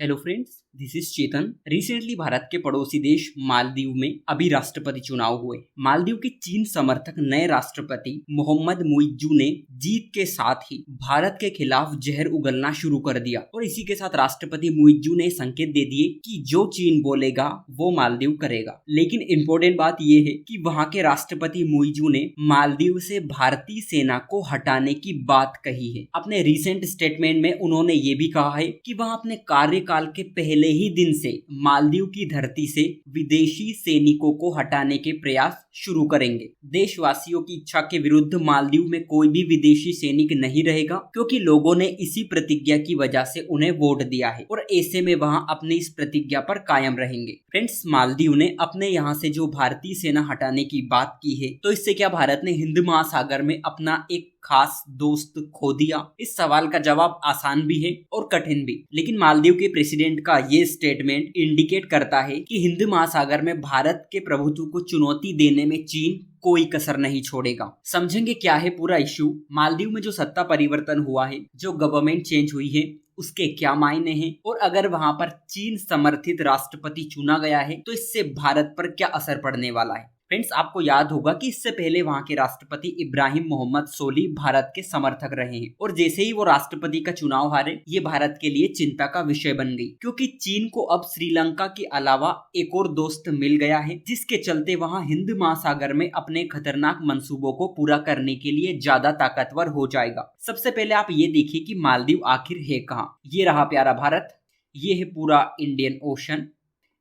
Hello friends, this is Chetan. Recently Bharat के पड़ोसी देश मालदीव में अभी राष्ट्रपति चुनाव हुए। मालदीव के चीन समर्थक नए राष्ट्रपति मोहम्मद मुइज्जू ने जीत के साथ ही भारत के खिलाफ जहर उगलना शुरू कर दिया और इसी के साथ राष्ट्रपति मुइज्जू ने संकेत दे दिए कि जो चीन बोलेगा वो मालदीव करेगा। लेकिन इम्पोर्टेंट बात यह है कि वहां के राष्ट्रपति मुइज्जू ने मालदीव से भारतीय सेना को हटाने की बात कही है। अपने रिसेंट स्टेटमेंट में उन्होंने ये भी कहा है कि वह अपने कार्यकाल के पहले ही दिन से मालदीव की धरती से विदेशी सैनिकों को हटाने के प्रयास शुरू करेंगे। देशवासियों की इच्छा के विरुद्ध मालदीव में कोई भी विदेशी सैनिक नहीं रहेगा, क्योंकि लोगों ने इसी प्रतिज्ञा की वजह से उन्हें वोट दिया है और ऐसे में वहां अपनी इस प्रतिज्ञा पर कायम रहेंगे। फ्रेंड्स, मालदीव ने अपने यहाँ से जो भारतीय सेना हटाने की बात की है, तो इससे क्या भारत ने हिंद महासागर में अपना एक खास दोस्त खो दिया? इस सवाल का जवाब आसान भी है और कठिन भी। लेकिन मालदीव के प्रेसिडेंट का ये स्टेटमेंट इंडिकेट करता है कि हिंद महासागर में भारत के प्रभुत्व को चुनौती देने में चीन कोई कसर नहीं छोड़ेगा। समझेंगे क्या है पूरा इश्यू। मालदीव में जो सत्ता परिवर्तन हुआ है, जो गवर्नमेंट चेंज हुई है, उसके क्या मायने हैं, और अगर वहां पर चीन समर्थित राष्ट्रपति चुना गया है तो इससे भारत पर क्या असर पड़ने वाला है। फ्रेंड्स, आपको याद होगा कि इससे पहले वहां के राष्ट्रपति इब्राहिम मोहम्मद सोली भारत के समर्थक रहे हैं और जैसे ही वो राष्ट्रपति का चुनाव हारे, ये भारत के लिए चिंता का विषय बन गई, क्योंकि चीन को अब श्रीलंका के अलावा एक और दोस्त मिल गया है, जिसके चलते वहां हिंद महासागर में अपने खतरनाक मंसूबों को पूरा करने के लिए ज्यादा ताकतवर हो जाएगा। सबसे पहले आप ये देखिए कि मालदीव आखिर है कहाँ। ये रहा प्यारा भारत, ये है पूरा इंडियन ओशन,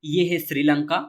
ये है श्रीलंका,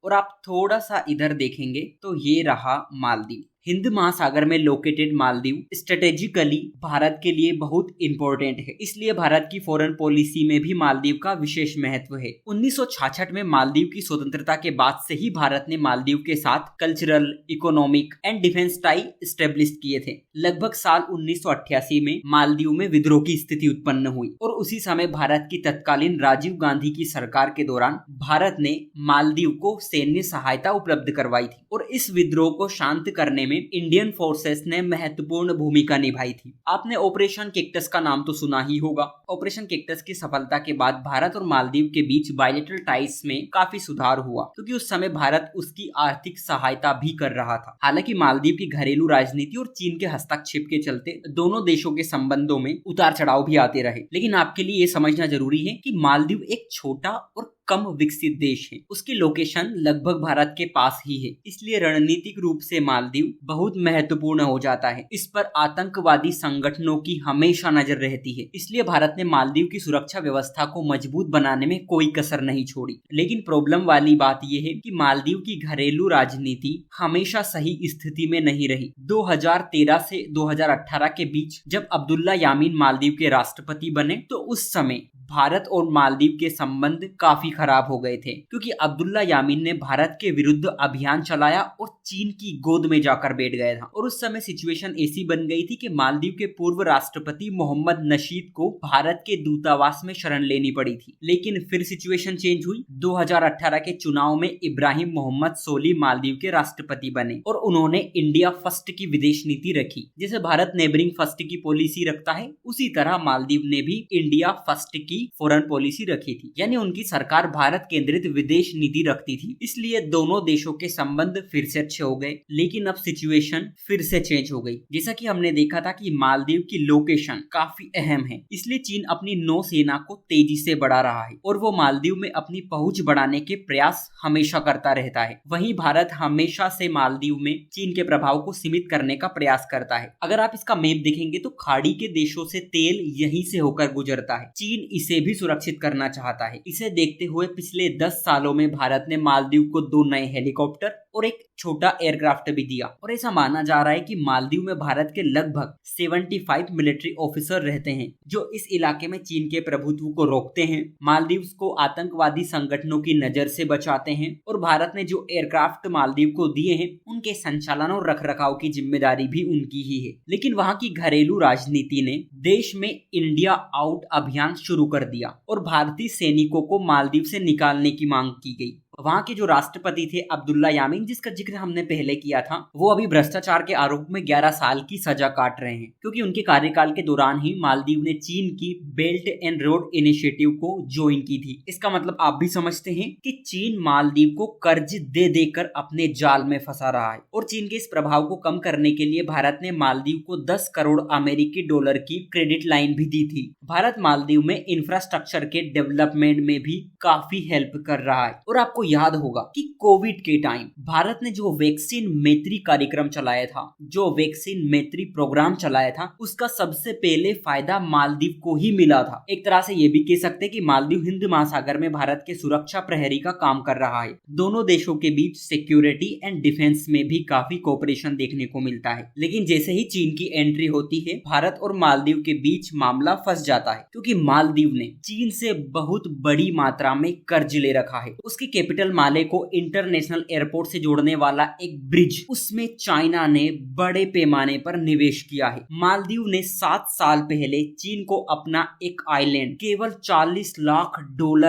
और आप थोड़ा सा इधर देखेंगे तो ये रहा मालदीव। हिंद महासागर में लोकेटेड मालदीव स्ट्रेटेजिकली भारत के लिए बहुत इंपॉर्टेंट है, इसलिए भारत की फॉरेन पॉलिसी में भी मालदीव का विशेष महत्व है। 1966 में मालदीव की स्वतंत्रता के बाद से ही भारत ने मालदीव के साथ cultural, economic and defence tie establish किए थे। लगभग साल 1988 में मालदीव में विद्रोह की स्थिति उत्पन्न हुई और उसी समय भारत की तत्कालीन राजीव गांधी की सरकार के दौरान भारत ने मालदीव को सैन्य सहायता उपलब्ध करवाई थी और इस विद्रोह को शांत करने में इंडियन फोर्सेस ने महत्वपूर्ण भूमिका निभाई थी। आपने ऑपरेशन कैक्टस का नाम तो सुना ही होगा। ऑपरेशन कैक्टस की सफलता के बाद भारत और मालदीव के बीच बायलैटरल टाइज में काफी सुधार हुआ, क्योंकि उस समय भारत उसकी आर्थिक सहायता भी कर रहा था। हालांकि मालदीव की घरेलू राजनीति और चीन के हस्तक्षेप के चलते दोनों देशों के संबंधों में उतार चढ़ाव भी आते रहे। लेकिन आपके लिए ये समझना जरूरी है कि मालदीव एक छोटा और कम विकसित देश है। उसकी लोकेशन लगभग भारत के पास ही है, इसलिए रणनीतिक रूप से मालदीव बहुत महत्वपूर्ण हो जाता है। इस पर आतंकवादी संगठनों की हमेशा नजर रहती है, इसलिए भारत ने मालदीव की सुरक्षा व्यवस्था को मजबूत बनाने में कोई कसर नहीं छोड़ी। लेकिन प्रॉब्लम वाली बात यह है कि मालदीव की घरेलू राजनीति हमेशा सही स्थिति में नहीं रही। 2013 से 2018 के बीच जब अब्दुल्ला यामीन मालदीव के राष्ट्रपति बने, तो उस समय भारत और मालदीव के संबंध काफी खराब हो गए थे, क्योंकि अब्दुल्ला यामीन ने भारत के विरुद्ध अभियान चलाया और चीन की गोद में जाकर बैठ गया था। और उस समय सिचुएशन ऐसी बन गई थी कि मालदीव के पूर्व राष्ट्रपति मोहम्मद नशीद को भारत के दूतावास में शरण लेनी पड़ी थी। लेकिन फिर सिचुएशन चेंज हुई। 2018 के चुनाव में इब्राहिम मोहम्मद सोली मालदीव के राष्ट्रपति बने और उन्होंने इंडिया फर्स्ट की विदेश नीति रखी। जैसे भारत नेबरिंग फर्स्ट की पॉलिसी रखता है, उसी तरह मालदीव ने भी इंडिया फर्स्ट की फॉरेन पॉलिसी रखी थी, यानी उनकी सरकार भारत केंद्रित विदेश नीति रखती थी। इसलिए दोनों देशों के संबंध फिर से अच्छे हो गए। लेकिन अब सिचुएशन फिर से चेंज हो गई। जैसा कि हमने देखा था कि मालदीव की लोकेशन काफी अहम है, इसलिए चीन अपनी नौसेना को तेजी से बढ़ा रहा है और वो मालदीव में अपनी पहुंच बढ़ाने के प्रयास हमेशा करता रहता है। वहीं भारत हमेशा से मालदीव में चीन के प्रभाव को सीमित करने का प्रयास करता है। अगर आप इसका मैप देखेंगे तो खाड़ी के देशों से तेल यहीं से होकर गुजरता है। चीन इसे भी सुरक्षित करना चाहता है। इसे देखते हुए पिछले 10 सालों में भारत ने मालदीव को 2 नए हेलीकॉप्टर और एक छोटा एयरक्राफ्ट भी दिया और ऐसा माना जा रहा है कि मालदीव में भारत के लगभग 75 मिलिट्री ऑफिसर रहते हैं, जो इस इलाके में चीन के प्रभुत्व को रोकते हैं, मालदीव को आतंकवादी संगठनों की नजर से बचाते हैं। और भारत ने जो एयरक्राफ्ट मालदीव को दिए हैं, उनके संचालन और रखरखाव की जिम्मेदारी भी उनकी ही है। लेकिन वहां की घरेलू राजनीति ने देश में इंडिया आउट अभियान शुरू कर दिया और भारतीय सैनिकों को मालदीव से निकालने की मांग की गई। वहाँ के जो राष्ट्रपति थे अब्दुल्ला यामीन, जिसका जिक्र हमने पहले किया था, वो अभी भ्रष्टाचार के आरोप में 11 साल की सजा काट रहे हैं, क्योंकि उनके कार्यकाल के दौरान ही मालदीव ने चीन की बेल्ट एंड रोड इनिशिएटिव को ज्वाइन की थी। इसका मतलब आप भी समझते हैं कि चीन मालदीव को कर्ज दे देकर अपने जाल में फंसा रहा है। और चीन के इस प्रभाव को कम करने के लिए भारत ने मालदीव को 10 करोड़ अमेरिकी डॉलर की क्रेडिट लाइन भी दी थी। भारत मालदीव में इंफ्रास्ट्रक्चर के डेवलपमेंट में भी काफी हेल्प कर रहा है। और आपको याद होगा कि कोविड के टाइम भारत ने जो वैक्सीन मैत्री कार्यक्रम चलाया था, जो वैक्सीन मैत्री प्रोग्राम चलाया था, उसका सबसे पहले फायदा मालदीव को ही मिला था। एक तरह से ये भी कह सकते हैं कि मालदीव हिंद महासागर में भारत के सुरक्षा प्रहरी का काम कर रहा है। दोनों देशों के बीच सिक्योरिटी एंड डिफेंस में भी काफी कोऑपरेशन देखने को मिलता है। लेकिन जैसे ही चीन की एंट्री होती है, भारत और मालदीव के बीच मामला फंस जाता है, क्योंकि मालदीव ने चीन से बहुत बड़ी मात्रा में कर्ज ले रखा है। उसकी कैपिटल माले को इंटरनेशनल एयरपोर्ट से जोड़ने वाला एक ब्रिज, उसमें चाइना ने बड़े पैमाने पर निवेश किया है। मालदीव ने 7 साल पहले चीन को अपना एक आइलैंड केवल $40 लाख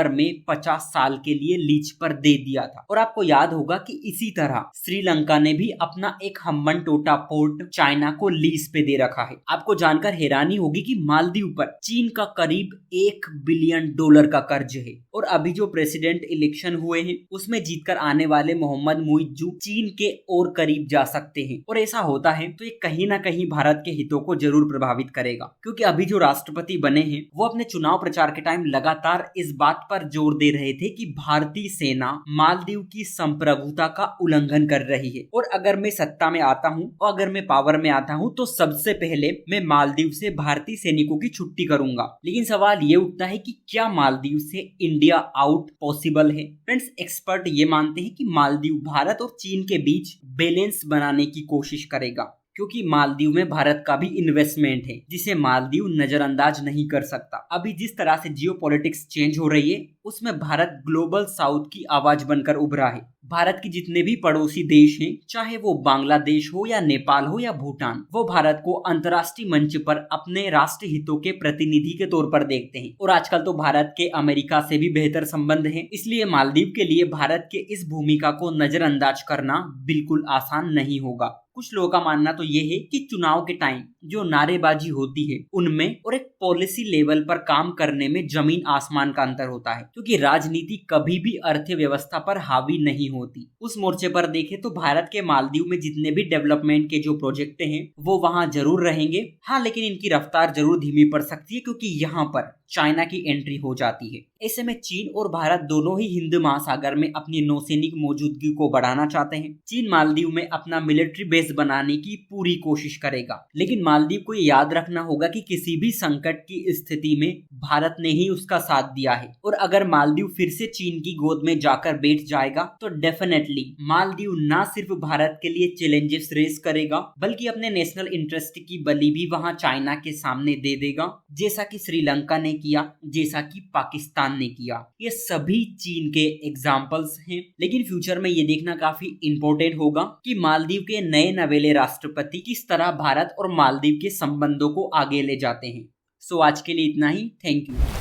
में 50 साल के लिए लीज पर दे दिया था। और आपको याद होगा कि इसी तरह श्रीलंका ने भी अपना एक हम्बनटोटा पोर्ट चाइना को लीज पे दे रखा है। आपको जानकर हैरानी होगी कि मालदीव पर चीन का करीब $1 बिलियन का कर्ज है। और अभी जो प्रेसिडेंट इलेक्शन हुए हैं, उसमें जीतकर आने वाले मोहम्मद मुइज्जू चीन के और करीब जा सकते हैं। और ऐसा होता है तो ये कहीं ना कहीं भारत के हितों को जरूर प्रभावित करेगा, क्योंकि अभी जो राष्ट्रपति बने हैं वो अपने चुनाव प्रचार के टाइम लगातार इस बात पर जोर दे रहे थे कि भारतीय सेना मालदीव की संप्रभुता का उल्लंघन कर रही है। और अगर मैं सत्ता में आता हूँ और अगर मैं पावर में आता हूँ तो सबसे पहले मैं मालदीव से भारतीय सैनिकों की छुट्टी करूंगा। लेकिन सवाल ये उठता है कि क्या मालदीव से इंडिया आउट पॉसिबल है? फ्रेंड्स, एक्सपर्ट ये मानते हैं कि मालदीव भारत और चीन के बीच बैलेंस बनाने की कोशिश करेगा, क्योंकि मालदीव में भारत का भी इन्वेस्टमेंट है, जिसे मालदीव नजरअंदाज नहीं कर सकता। अभी जिस तरह से जियोपॉलिटिक्स चेंज हो रही है, उसमें भारत ग्लोबल साउथ की आवाज बनकर उभरा है। भारत के जितने भी पड़ोसी देश हैं, चाहे वो बांग्लादेश हो या नेपाल हो या भूटान, वो भारत को अंतर्राष्ट्रीय मंच पर अपने राष्ट्र हितों के प्रतिनिधि के तौर पर देखते हैं। और आजकल तो भारत के अमेरिका से भी बेहतर संबंध हैं, इसलिए मालदीव के लिए भारत के इस भूमिका को नजरअंदाज करना बिल्कुल आसान नहीं होगा। कुछ लोगों का मानना तो ये है कि चुनाव के टाइम जो नारेबाजी होती है उनमें और एक पॉलिसी लेवल पर काम करने में जमीन आसमान का अंतर होता है, क्योंकि राजनीति कभी भी अर्थव्यवस्था पर हावी नहीं होती। उस मोर्चे पर देखें तो भारत के मालदीव में जितने भी डेवलपमेंट के जो प्रोजेक्ट हैं वो वहां जरूर रहेंगे, हाँ, लेकिन इनकी रफ्तार जरूर धीमी पड़ सकती है, क्योंकि यहाँ पर चाइना की एंट्री हो जाती है। ऐसे में चीन और भारत दोनों ही हिंद महासागर में अपनी नौसैनिक मौजूदगी को बढ़ाना चाहते हैं। चीन मालदीव में अपना मिलिट्री बेस बनाने की पूरी कोशिश करेगा, लेकिन मालदीव को याद रखना होगा कि किसी भी संकट की स्थिति में भारत ने ही उसका साथ दिया है। और अगर मालदीव फिर से चीन की गोद में जाकर बैठ जाएगा तो डेफिनेटली मालदीव न सिर्फ भारत के लिए चैलेंजेस रेस करेगा, बल्कि अपने नेशनल इंटरेस्ट की बलि भी वहां चाइना के सामने दे देगा, जैसा कि श्रीलंका ने किया, जैसा कि पाकिस्तान ने किया। ये सभी चीन के एग्जाम्पल्स हैं। लेकिन फ्यूचर में ये देखना काफी इंपॉर्टेंट होगा कि मालदीव के नए नवेले राष्ट्रपति किस तरह भारत और मालदीव के संबंधों को आगे ले जाते हैं। सो आज के लिए इतना ही। Thank you.